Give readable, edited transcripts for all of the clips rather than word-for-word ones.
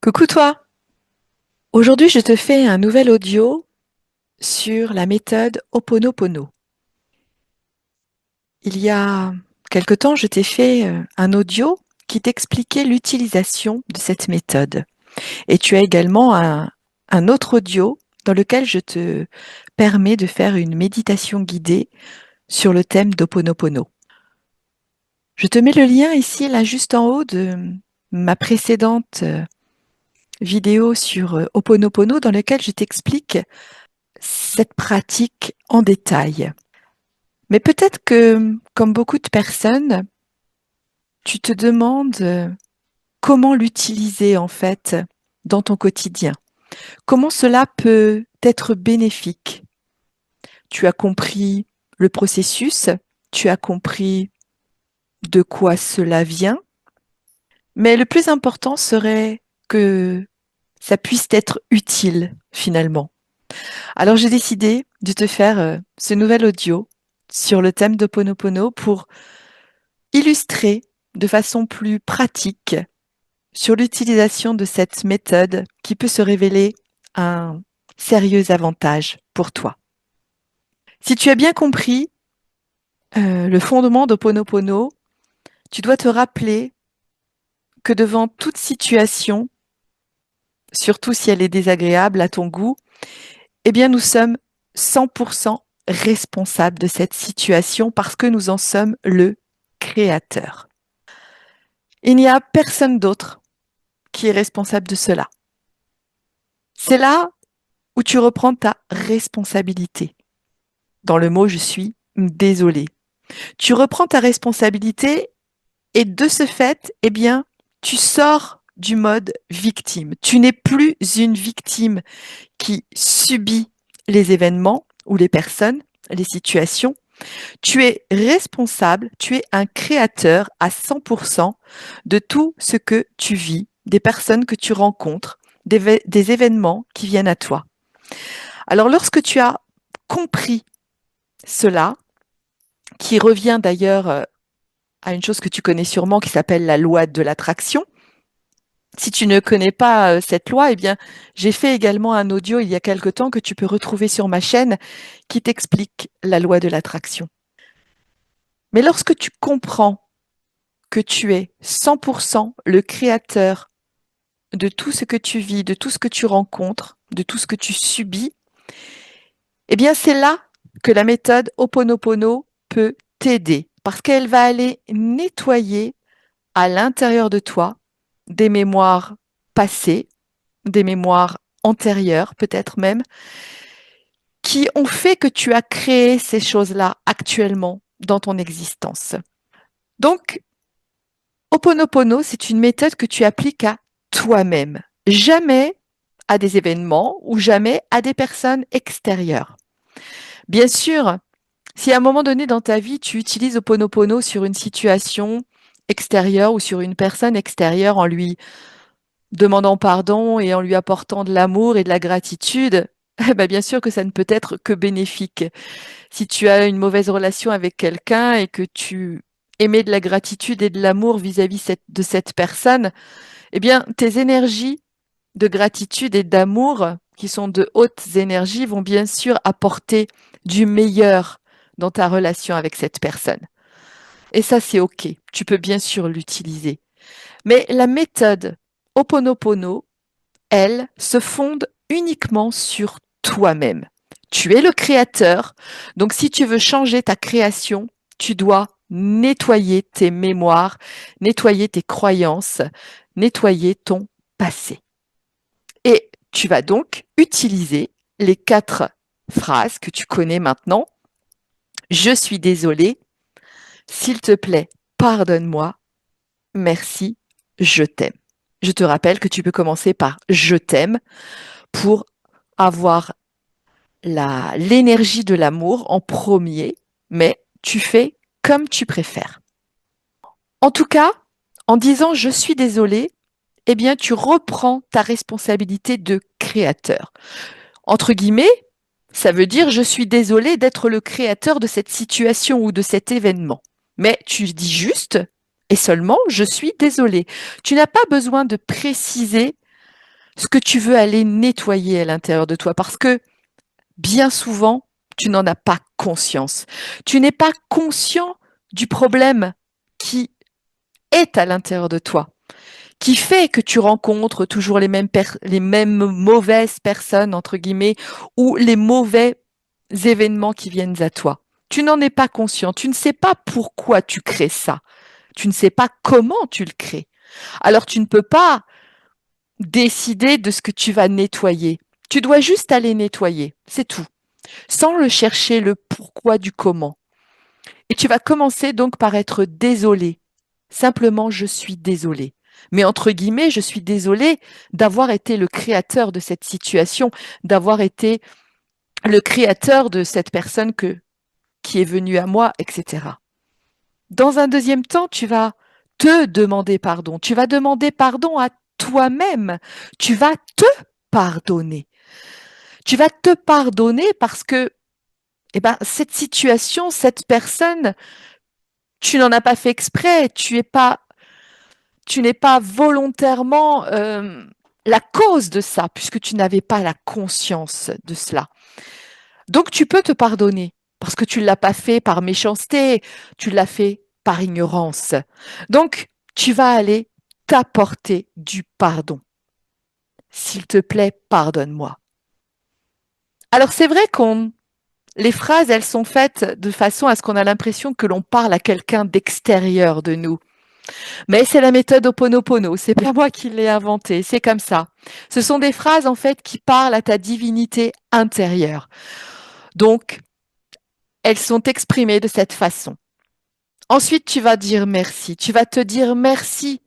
Coucou toi! Aujourd'hui, je te fais un nouvel audio sur la méthode Ho'oponopono. Il y a quelque temps, je t'ai fait un audio qui t'expliquait l'utilisation de cette méthode. Et tu as également un autre audio dans lequel je te permets de faire une méditation guidée sur le thème d'Ho'oponopono. Je te mets le lien ici, là, juste en haut de ma précédente vidéo sur Ho'oponopono dans laquelle je t'explique cette pratique en détail. Mais peut-être que, comme beaucoup de personnes, tu te demandes comment l'utiliser en fait dans ton quotidien. Comment cela peut être bénéfique. Tu as compris le processus, tu as compris de quoi cela vient, mais le plus important serait que ça puisse être utile finalement. Alors j'ai décidé de te faire ce nouvel audio sur le thème de Ponopono pour illustrer de façon plus pratique sur l'utilisation de cette méthode qui peut se révéler un sérieux avantage pour toi. Si tu as bien compris le fondement de Ponopono, tu dois te rappeler que devant toute situation, surtout si elle est désagréable à ton goût, eh bien nous sommes 100% responsables de cette situation parce que nous en sommes le créateur. Il n'y a personne d'autre qui est responsable de cela. C'est là où tu reprends ta responsabilité. Dans le mot je suis désolé. Tu reprends ta responsabilité et de ce fait, eh bien, tu sors du mode victime. Tu n'es plus une victime qui subit les événements ou les personnes, les situations. Tu es responsable, tu es un créateur à 100% de tout ce que tu vis, des personnes que tu rencontres, des événements qui viennent à toi. Alors lorsque tu as compris cela, qui revient d'ailleurs à une chose que tu connais sûrement qui s'appelle la loi de l'attraction. Si tu ne connais pas cette loi, eh bien, j'ai fait également un audio il y a quelque temps que tu peux retrouver sur ma chaîne qui t'explique la loi de l'attraction. Mais lorsque tu comprends que tu es 100% le créateur de tout ce que tu vis, de tout ce que tu rencontres, de tout ce que tu subis, eh bien, c'est là que la méthode Ho'oponopono peut t'aider parce qu'elle va aller nettoyer à l'intérieur de toi des mémoires passées, des mémoires antérieures peut-être même, qui ont fait que tu as créé ces choses-là actuellement dans ton existence. Donc, Ho'oponopono, c'est une méthode que tu appliques à toi-même, jamais à des événements ou jamais à des personnes extérieures. Bien sûr, si à un moment donné dans ta vie, tu utilises Ho'oponopono sur une situation extérieure ou sur une personne extérieure en lui demandant pardon et en lui apportant de l'amour et de la gratitude, eh ben, bien sûr que ça ne peut être que bénéfique. Si tu as une mauvaise relation avec quelqu'un et que tu émets de la gratitude et de l'amour vis-à-vis de cette personne, eh bien, tes énergies de gratitude et d'amour, qui sont de hautes énergies, vont bien sûr apporter du meilleur dans ta relation avec cette personne. Et ça, c'est OK. Tu peux bien sûr l'utiliser. Mais la méthode Ho'oponopono, elle, se fonde uniquement sur toi-même. Tu es le créateur, donc si tu veux changer ta création, tu dois nettoyer tes mémoires, nettoyer tes croyances, nettoyer ton passé. Et tu vas donc utiliser les 4 phrases que tu connais maintenant. Je suis désolé, s'il te plaît, pardonne-moi, merci, je t'aime. Je te rappelle que tu peux commencer par je t'aime pour avoir l'énergie de l'amour en premier, mais tu fais comme tu préfères. En tout cas, en disant je suis désolé, eh bien tu reprends ta responsabilité de créateur. Entre guillemets, ça veut dire je suis désolé d'être le créateur de cette situation ou de cet événement. Mais tu dis juste et seulement je suis désolé. Tu n'as pas besoin de préciser ce que tu veux aller nettoyer à l'intérieur de toi parce que bien souvent, tu n'en as pas conscience. Tu n'es pas conscient du problème qui est à l'intérieur de toi, qui fait que tu rencontres toujours les mêmes mauvaises personnes, entre guillemets, ou les mauvais événements qui viennent à toi. Tu n'en es pas conscient. Tu ne sais pas pourquoi tu crées ça. Tu ne sais pas comment tu le crées. Alors tu ne peux pas décider de ce que tu vas nettoyer. Tu dois juste aller nettoyer. C'est tout. Sans le chercher le pourquoi du comment. Et tu vas commencer donc par être désolé. Simplement, je suis désolé. Mais entre guillemets, je suis désolé d'avoir été le créateur de cette situation, d'avoir été le créateur de cette personne qui est venue à moi, etc. Dans un deuxième temps, tu vas te demander pardon. Tu vas demander pardon à toi-même. Tu vas te pardonner. Tu vas te pardonner parce que cette situation, cette personne, tu n'en as pas fait exprès, tu n'es pas volontairement la cause de ça, puisque tu n'avais pas la conscience de cela. Donc tu peux te pardonner, parce que tu ne l'as pas fait par méchanceté, tu l'as fait par ignorance. Donc tu vas aller t'apporter du pardon. S'il te plaît, pardonne-moi. Alors c'est vrai les phrases, elles sont faites de façon à ce qu'on a l'impression que l'on parle à quelqu'un d'extérieur de nous. Mais c'est la méthode Ho'oponopono, c'est pas moi qui l'ai inventée, c'est comme ça. Ce sont des phrases en fait qui parlent à ta divinité intérieure. Donc, elles sont exprimées de cette façon. Ensuite, tu vas dire merci. Tu vas te dire merci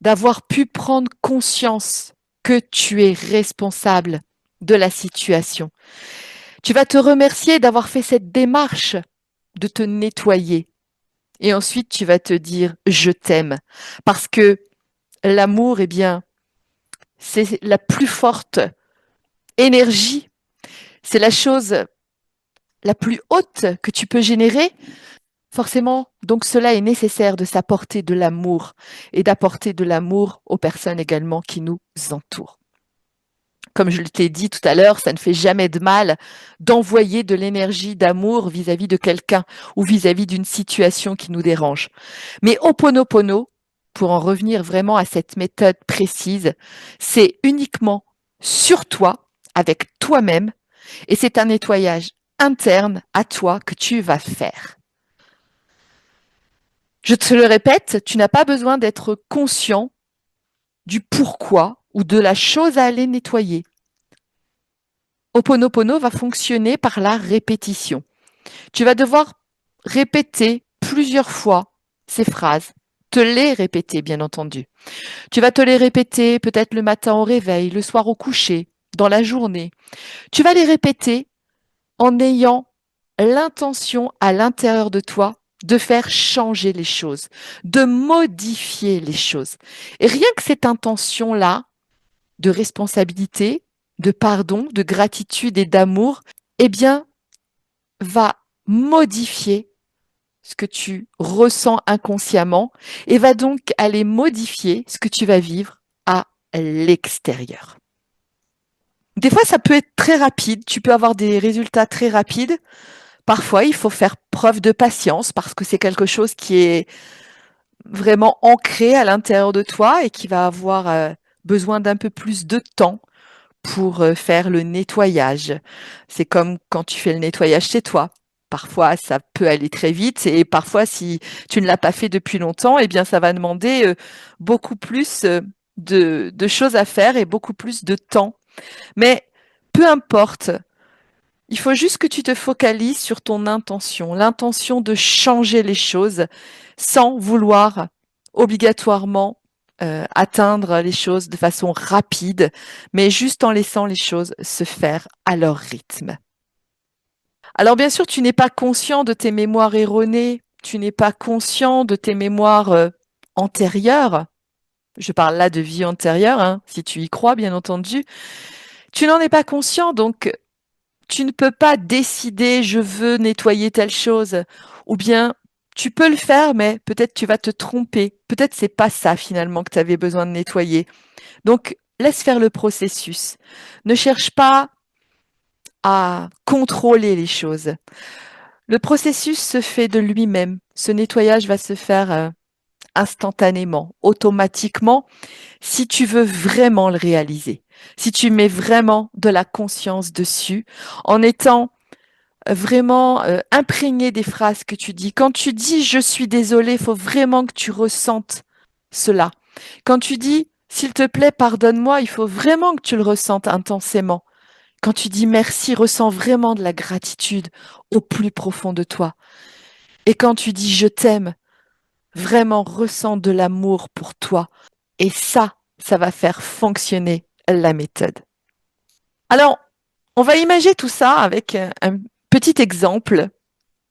d'avoir pu prendre conscience que tu es responsable de la situation. Tu vas te remercier d'avoir fait cette démarche de te nettoyer. Et ensuite, tu vas te dire je t'aime. Parce que l'amour, eh bien, c'est la plus forte énergie, c'est la chose la plus haute que tu peux générer. Forcément, donc cela est nécessaire de s'apporter de l'amour et d'apporter de l'amour aux personnes également qui nous entourent. Comme je t'ai dit tout à l'heure, ça ne fait jamais de mal d'envoyer de l'énergie d'amour vis-à-vis de quelqu'un ou vis-à-vis d'une situation qui nous dérange. Mais Ho'oponopono, pour en revenir vraiment à cette méthode précise, c'est uniquement sur toi, avec toi-même, et c'est un nettoyage interne à toi que tu vas faire. Je te le répète, tu n'as pas besoin d'être conscient du pourquoi ou de la chose à aller nettoyer. Ho'oponopono va fonctionner par la répétition. Tu vas devoir répéter plusieurs fois ces phrases, te les répéter bien entendu. Tu vas te les répéter peut-être le matin au réveil, le soir au coucher, dans la journée. Tu vas les répéter en ayant l'intention à l'intérieur de toi de faire changer les choses, de modifier les choses. Et rien que cette intention-là de responsabilité, de pardon, de gratitude et d'amour, eh bien, va modifier ce que tu ressens inconsciemment et va donc aller modifier ce que tu vas vivre à l'extérieur. Des fois, ça peut être très rapide, tu peux avoir des résultats très rapides. Parfois, il faut faire preuve de patience parce que c'est quelque chose qui est vraiment ancré à l'intérieur de toi et qui va avoir besoin d'un peu plus de temps pour faire le nettoyage. C'est comme quand tu fais le nettoyage chez toi. Parfois, ça peut aller très vite et parfois, si tu ne l'as pas fait depuis longtemps, eh bien, ça va demander beaucoup plus de choses à faire et beaucoup plus de temps. Mais peu importe, il faut juste que tu te focalises sur ton intention, l'intention de changer les choses sans vouloir obligatoirement atteindre les choses de façon rapide, mais juste en laissant les choses se faire à leur rythme. Alors bien sûr, tu n'es pas conscient de tes mémoires erronées, tu n'es pas conscient de tes mémoires antérieures. Je parle là de vie antérieure, hein, si tu y crois, bien entendu. Tu n'en es pas conscient, donc tu ne peux pas décider je veux nettoyer telle chose ou bien tu peux le faire mais peut-être tu vas te tromper. Peut-être c'est pas ça finalement que tu avais besoin de nettoyer. Donc laisse faire le processus. Ne cherche pas à contrôler les choses. Le processus se fait de lui-même. Ce nettoyage va se faire instantanément, automatiquement, si tu veux vraiment le réaliser. Si tu mets vraiment de la conscience dessus, en étant vraiment imprégné des phrases que tu dis. Quand tu dis je suis désolé, il faut vraiment que tu ressentes cela. Quand tu dis s'il te plaît, pardonne-moi, il faut vraiment que tu le ressentes intensément. Quand tu dis merci, ressens vraiment de la gratitude au plus profond de toi. Et quand tu dis je t'aime, vraiment ressens de l'amour pour toi. Et ça va faire fonctionner la méthode. Alors, on va imaginer tout ça avec un petit exemple.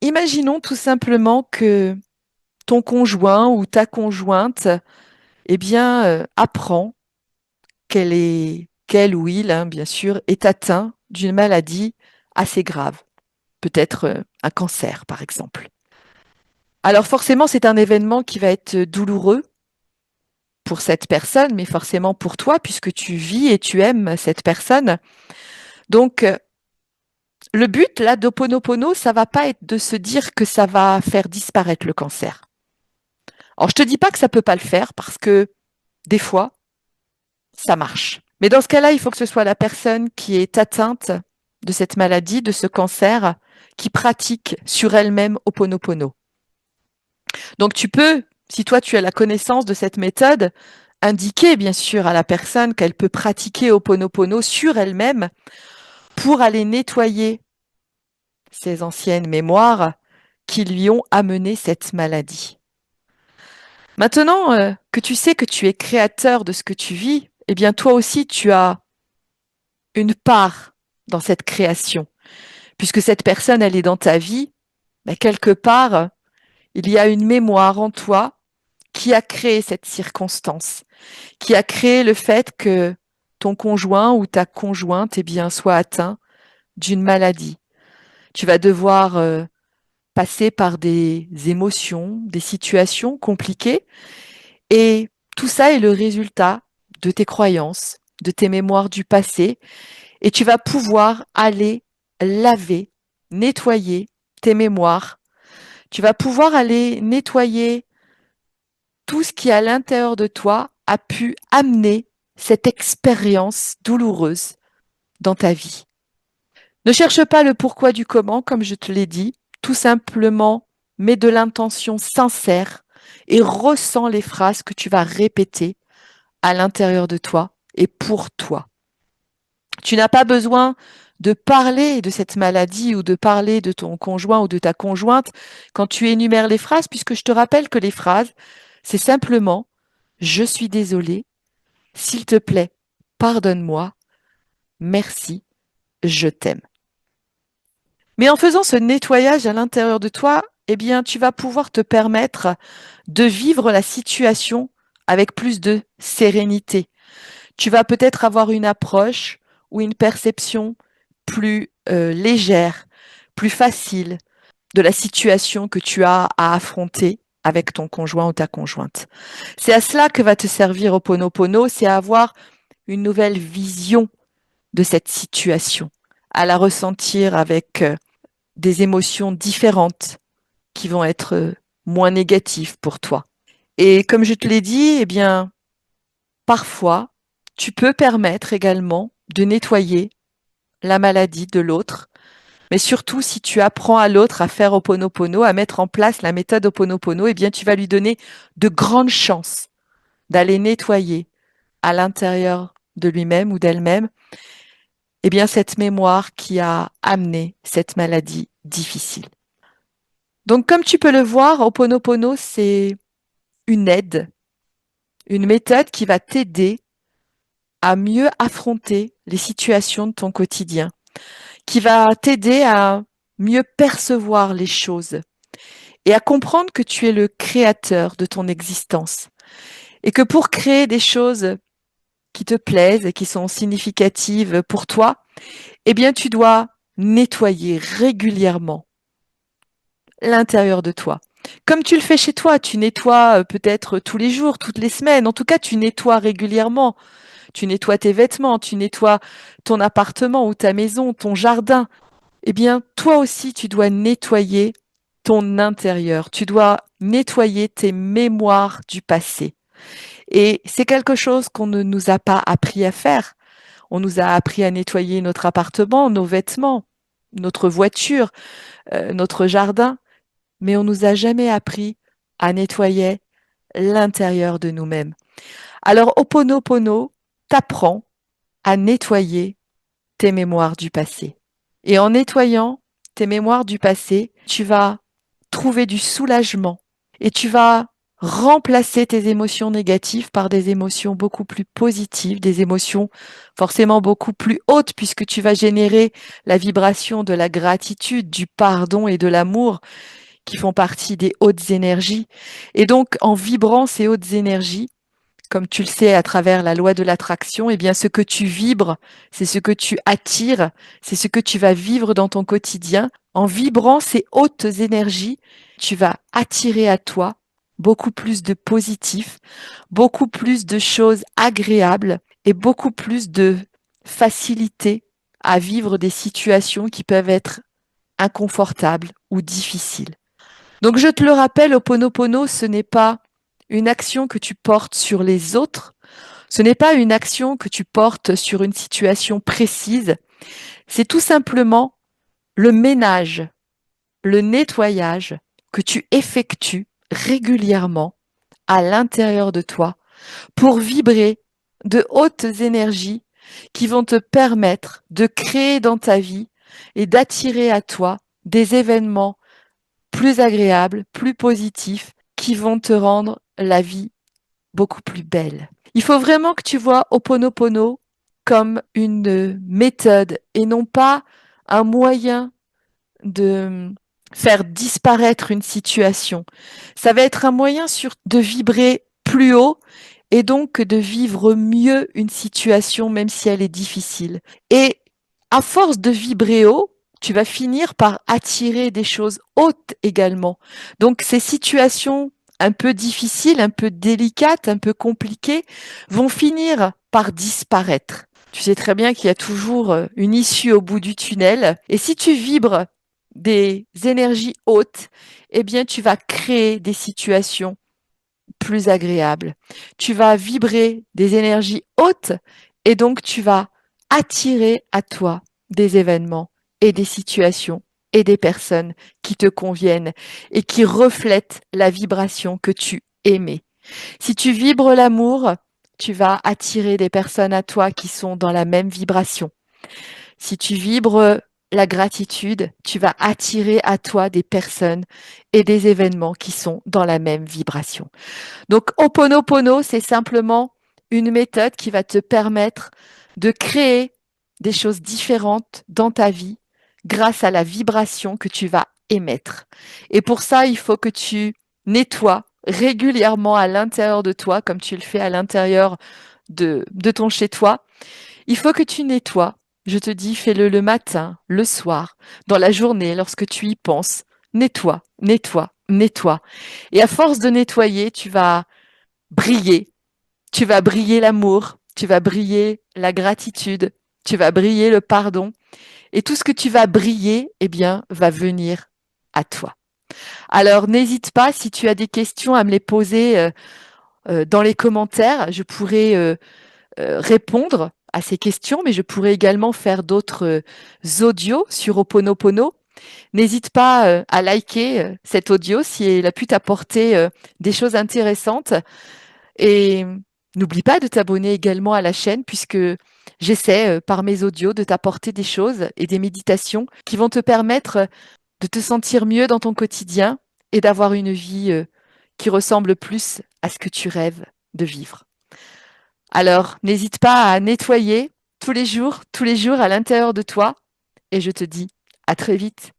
Imaginons tout simplement que ton conjoint ou ta conjointe, eh bien, apprend qu'elle ou il, hein, bien sûr, est atteint d'une maladie assez grave, peut-être un cancer, par exemple. Alors forcément, c'est un événement qui va être douloureux pour cette personne, mais forcément pour toi, puisque tu vis et tu aimes cette personne. Donc, le but, là, d'Ho'oponopono, ça va pas être de se dire que ça va faire disparaître le cancer. Alors, je te dis pas que ça peut pas le faire, parce que des fois, ça marche. Mais dans ce cas-là, il faut que ce soit la personne qui est atteinte de cette maladie, de ce cancer, qui pratique sur elle-même Ho'oponopono. Donc tu peux, si toi tu as la connaissance de cette méthode, indiquer bien sûr à la personne qu'elle peut pratiquer Ho'oponopono sur elle-même pour aller nettoyer ces anciennes mémoires qui lui ont amené cette maladie. Maintenant que tu sais que tu es créateur de ce que tu vis, eh bien toi aussi tu as une part dans cette création. Puisque cette personne, elle est dans ta vie, mais quelque part, il y a une mémoire en toi qui a créé cette circonstance, qui a créé le fait que ton conjoint ou ta conjointe, eh bien, soit atteint d'une maladie. Tu vas devoir passer par des émotions, des situations compliquées, et tout ça est le résultat de tes croyances, de tes mémoires du passé, et tu vas pouvoir aller laver, nettoyer tes mémoires. Tu vas pouvoir aller nettoyer tout ce qui, à l'intérieur de toi, a pu amener cette expérience douloureuse dans ta vie. Ne cherche pas le pourquoi du comment, comme je te l'ai dit. Tout simplement, mets de l'intention sincère et ressens les phrases que tu vas répéter à l'intérieur de toi et pour toi. Tu n'as pas besoin de parler de cette maladie ou de parler de ton conjoint ou de ta conjointe quand tu énumères les phrases, puisque je te rappelle que les phrases, c'est simplement je suis désolé, s'il te plaît, pardonne-moi, merci, je t'aime. Mais en faisant ce nettoyage à l'intérieur de toi, eh bien, tu vas pouvoir te permettre de vivre la situation avec plus de sérénité. Tu vas peut-être avoir une approche ou une perception plus légère, plus facile de la situation que tu as à affronter avec ton conjoint ou ta conjointe. C'est à cela que va te servir Ho'oponopono, c'est à avoir une nouvelle vision de cette situation, à la ressentir avec des émotions différentes qui vont être moins négatives pour toi. Et comme je te l'ai dit, eh bien, parfois, tu peux permettre également de nettoyer la maladie de l'autre, mais surtout si tu apprends à l'autre à faire Ho'oponopono, à mettre en place la méthode Ho'oponopono, eh bien, tu vas lui donner de grandes chances d'aller nettoyer à l'intérieur de lui-même ou d'elle-même, eh bien, cette mémoire qui a amené cette maladie difficile. Donc, comme tu peux le voir, Ho'oponopono, c'est une aide, une méthode qui va t'aider à mieux affronter les situations de ton quotidien, qui va t'aider à mieux percevoir les choses et à comprendre que tu es le créateur de ton existence et que pour créer des choses qui te plaisent et qui sont significatives pour toi, eh bien, tu dois nettoyer régulièrement l'intérieur de toi. Comme tu le fais chez toi, tu nettoies peut-être tous les jours, toutes les semaines. En tout cas, tu nettoies régulièrement. tu nettoies tes vêtements, tu nettoies ton appartement ou ta maison, ton jardin, eh bien, toi aussi, tu dois nettoyer ton intérieur. Tu dois nettoyer tes mémoires du passé. Et c'est quelque chose qu'on ne nous a pas appris à faire. On nous a appris à nettoyer notre appartement, nos vêtements, notre voiture, notre jardin, mais on nous a jamais appris à nettoyer l'intérieur de nous-mêmes. Alors, Ho'oponopono t'apprend à nettoyer tes mémoires du passé. Et en nettoyant tes mémoires du passé, tu vas trouver du soulagement et tu vas remplacer tes émotions négatives par des émotions beaucoup plus positives, des émotions forcément beaucoup plus hautes puisque tu vas générer la vibration de la gratitude, du pardon et de l'amour qui font partie des hautes énergies. Et donc, en vibrant ces hautes énergies, comme tu le sais à travers la loi de l'attraction, eh bien, ce que tu vibres, c'est ce que tu attires, c'est ce que tu vas vivre dans ton quotidien. En vibrant ces hautes énergies, tu vas attirer à toi beaucoup plus de positif, beaucoup plus de choses agréables et beaucoup plus de facilité à vivre des situations qui peuvent être inconfortables ou difficiles. Donc je te le rappelle, Ho'oponopono, ce n'est pas une action que tu portes sur les autres, ce n'est pas une action que tu portes sur une situation précise, c'est tout simplement le ménage, le nettoyage que tu effectues régulièrement à l'intérieur de toi pour vibrer de hautes énergies qui vont te permettre de créer dans ta vie et d'attirer à toi des événements plus agréables, plus positifs, qui vont te rendre la vie beaucoup plus belle. Il faut vraiment que tu vois Ho'oponopono comme une méthode et non pas un moyen de faire disparaître une situation. Ça va être un moyen de vibrer plus haut et donc de vivre mieux une situation même si elle est difficile. Et à force de vibrer haut, tu vas finir par attirer des choses hautes également. Donc ces situations un peu difficiles, un peu délicates, un peu compliquées vont finir par disparaître. Tu sais très bien qu'il y a toujours une issue au bout du tunnel. Et si tu vibres des énergies hautes, eh bien, tu vas créer des situations plus agréables. Tu vas vibrer des énergies hautes et donc tu vas attirer à toi des événements et des situations et des personnes qui te conviennent et qui reflètent la vibration que tu aimais. Si tu vibres l'amour, tu vas attirer des personnes à toi qui sont dans la même vibration. Si tu vibres la gratitude, tu vas attirer à toi des personnes et des événements qui sont dans la même vibration. Donc, Ho'oponopono, c'est simplement une méthode qui va te permettre de créer des choses différentes dans ta vie grâce à la vibration que tu vas émettre. Et pour ça, il faut que tu nettoies régulièrement à l'intérieur de toi, comme tu le fais à l'intérieur de ton chez-toi. Il faut que tu nettoies. Je te dis, fais-le le matin, le soir, dans la journée, lorsque tu y penses. Nettoie, nettoie, nettoie. Et à force de nettoyer, tu vas briller. Tu vas briller l'amour, tu vas briller la gratitude, tu vas briller le pardon. Et tout ce que tu vas briller, eh bien, va venir à toi. Alors, n'hésite pas, si tu as des questions, à me les poser dans les commentaires. Je pourrais répondre à ces questions, mais je pourrais également faire d'autres audios sur Ho'oponopono. N'hésite pas à liker cet audio si elle a pu t'apporter des choses intéressantes. Et n'oublie pas de t'abonner également à la chaîne puisque j'essaie par mes audios de t'apporter des choses et des méditations qui vont te permettre de te sentir mieux dans ton quotidien et d'avoir une vie qui ressemble plus à ce que tu rêves de vivre. Alors, n'hésite pas à nettoyer tous les jours à l'intérieur de toi et je te dis à très vite.